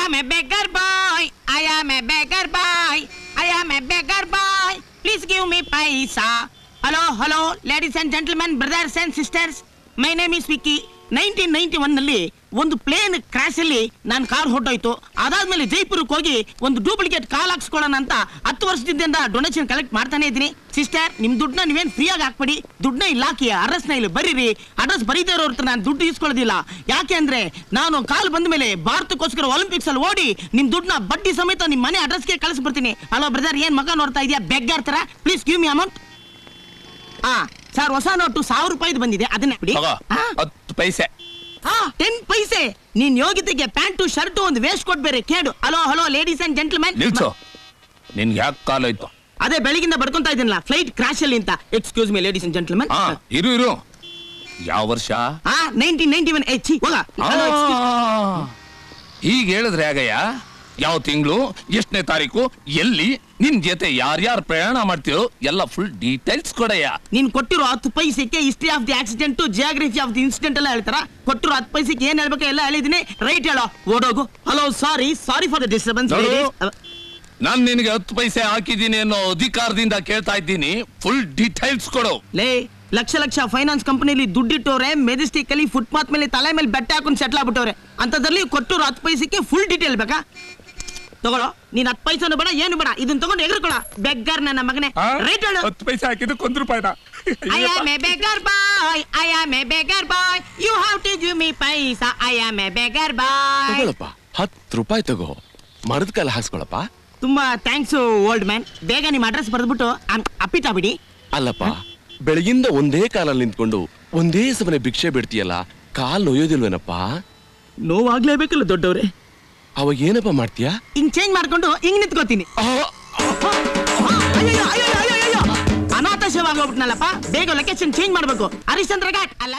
am a beggar boy. I am a beggar boy. I am a beggar boy. Please give me paisa. Hello, ladies and gentlemen, brothers and sisters. My name is Vicky. 1991 ನಲ್ಲಿ ಒಂದು plane crash ಅಲ್ಲಿ ನಾನು car ಹೊರಟೋಯ್ತು. ಅದಾದ್ಮೇಲೆ ಜೈಪುರಕ್ಕೆ ಹೋಗಿ ಒಂದು duplicate ಕಾಲ್ ಹಾಕ್ಸ್ಕೊಳ್ಳೋಣ ಅಂತ 10 ವರ್ಷದಿಂದ ಡೊನೇಷನ್ ಕಲೆಕ್ಟ್ ಮಾಡ್ತಾನೆ ಇದ್ದೀನಿ. ಸಿಸ್ಟರ್, ನಿಮ್ ದುಡ್ಡನ್ನ ನೀವೇನ್ ಫ್ರೀ ಆಗಿ ಹಾಕ್ಬೇಡಿ, ದುಡ್ಡನ್ನ ಇಲ್ಲಿ ಹಾಕಿ ಅಡ್ರೆಸ್ನ ಇಲ್ಲಿ ಬರೀರಿ. ಅಡ್ರೆಸ್ ಬರೀದೇ ಇರೋರ್ ಹತ್ರ ನಾನು ದುಡ್ಡು ಇಸ್ಕೊಳ್ಳೋದಿಲ್ಲ. ಯಾಕೆ ಅಂದ್ರೆ ನಾನು ಕಾಲ್ ಬಂದ ಮೇಲೆ ಭಾರತಕ್ಕೋಸ್ಕರ ಒಲಿಂಪಿಕ್ಸ್ ಅಲ್ಲಿ ಓಡಿ ನಿಮ್ ದುಡ್ಡನ್ನ ಬಡ್ಡಿ ಸಮೇತ ನಿಮ್ ಮನೆ ಅಡ್ರೆಸ್ಗೆ ಕಳಿಸ್ಬಿಡ್ತೀನಿ. ಹಲೋ ಬ್ರದರ್, ಏನ್ ಮಗ ನೋಡ್ತಾ ಇದೆಯಾ ಬೆಗ್ಗಾರ್ ತರ? Please give me amount. Sir, ಹೊಸ ನೋಟು 1000 ರೂಪಾಯಿದು ಬಂದಿದೆ, ಅದನ್ನ ಬಿಡಿ. 10 ಪೈಸೆ. 10 ಪೈಸೆ. ನೀನ್ ಯೋಗ್ಯತೆಗೆ ಪ್ಯಾಂಟು ಶರ್ಟು ಒಂದು ವೇಸ್ಟ್ ಕೊಟ್ ಬೇರೆ ಕೇಳು. Hello ladies and gentlemen. ನಿನ್ಗೆ ಯಾಕೆ ಕಾಲಾಯ್ತು? ಅದೇ ಬೆಳಗಿಂದ ಬಡ್ಕೊಂತಾ ಇದ್ದೀನಲ್ಲ, ಫ್ಲೈಟ್ ಕ್ರಾಶ್ ಅಲ್ಲಿ ಅಂತ. Excuse me ladies and gentlemen. ಇರು. ಯಾವ ವರ್ಷ? 1991. ಈಗ ಹೇಳಿದ್ರೆ ಆಗಯ್ಯ, ಯಾವ ತಿಂಗಳು, ಎಷ್ಟನೇ ತಾರೀಕು, ಎಲ್ಲಿ, ನಿನ್ ಜೊತೆ ಯಾರ್ಯಾರು ಪ್ರಯಾಣ ಮಾಡ್ತೀರೋ ಎಲ್ಲ ಫುಲ್ ಡೀಟೇಲ್ಸ್ ಕೊಡಯ್ಯ. ನೀನ್ ಕೊಟ್ಟಿರೋ 10 ಪೈಸೆಗೆ history of the accident, geography of the incident ಎಲ್ಲ ಹೇಳ್ತಾರ. ಕೊಟ್ಟಿರೋ 10 ಪೈಸೆಗೆ ಏನ್ ಹೇಳ್ಬೇಕು ಎಲ್ಲ ಹೇಳಿದೀನಿ. ರೈಟ್ ಹೇಳೋ, ಓಡೋಗು. Hello, sorry for the disturbance. ನಾನ್ ನಿನಗೆ 10 ಪೈಸೆ ಹಾಕಿದ್ದೀನಿ ಅನ್ನೋ ಅಧಿಕಾರದಿಂದ ಕೇಳ್ತಾ ಇದ್ದೀನಿ. ಫುಲ್ ಡೀಟೇಲ್ಸ್ ಕೊಡು. ಲಕ್ಷ ಫೈನಾನ್ಸ್ ಕಂಪನಿಲಿ ದುಡ್ಡಿಟ್ಟವ್ರೆ, ಮೆಜೆಸ್ಟಿಕ್ ಅಲ್ಲಿ ಫುಟ್ಪಾತ್ ಮೇಲೆ ತಲೆ ಮೇಲೆ ಬೆಟ್ಟ ಹಾಕೊಂಡು ಸೆಟ್ಲ್ ಆಗ್ಬಿಟ್ಟವ್ರೆ. ಅಂತದ್ರಲ್ಲಿ ಕೊಟ್ಟರು 10 ಪೈಸೆಗೆ ಫುಲ್ ಡೀಟೇಲ್ ಬೇಕಾ? ತಗೊಳ್ಳೋ, ನೀನ್ 10 ಪೈಸೆನು ಬೇಡ, ಏನು ಬೇಡ, ಇದನ್ನ ತಗೊಂಡು ಎಗರ್ಕೊಳ. ಬೆಗ್ಗರ್ ನನ್ನ ಮಗನೇ. ರೈಟ್ ಹೇಳು. 10 ಪೈಸೆ ಹಾಕಿದ್ದಕ್ಕೆ 1 ರೂಪಾಯಿನ. I am a beggar boy. I am a beggar boy. You have to give me paisa. I am a beggar boy. ತಗೊಳಪ್ಪ, 10 ರೂಪಾಯಿ ತಗೋ, ಮರದ ಕಾಲ ಹಾಕ್ಸ್ಕೊಳಪ್ಪ. ತುಂಬಾ ಥ್ಯಾಂಕ್ಸ್ ಓಲ್ಡ್ ಮ್ಯಾನ್. ಬೇಗ ನಿಮ್ ಅಡ್ರೆಸ್ ಬರೆದ್ಬಿಟ್ಟು ಅಪ್ಪಿಟ ಬಿಡಿ. ಅಲ್ಲಪ್ಪ, ಬೆಳಗಿಂದ ಒಂದೇ ಕಾಲಲ್ಲಿ ನಿಂತ್ಕೊಂಡು ಒಂದೇ ಸಮನೆ ಭಿಕ್ಷೆ ಬಿಡ್ತೀಯಲ್ಲ, ಕಾಲ್ ನೋಯೋದಿಲ್ವೇನಪ್ಪ? ನೋವಾಗ್ಲೇಬೇಕಲ್ಲ ದೊಡ್ಡವ್ರೆ. ಅವಾಗ ಏನಪ್ಪ ಮಾಡ್ತೀಯಾ? ಹಿಂಗ್ ಚೇಂಜ್ ಮಾಡ್ಕೊಂಡು ಹಿಂಗ್ ನಿಂತ್ಕೋತೀನಿ. ಅನಾಥ ಸೇವೆ ಆಗೋಗ್ಬಿಟ್ನಲ್ಲಪ್ಪ. ಬೇಗ ಲೊಕೇಶನ್ ಚೇಂಜ್ ಮಾಡ್ಬೇಕು. ಹರಿಶ್ಚಂದ್ರ ಘಾಟ್ ಅಲ್ಲ.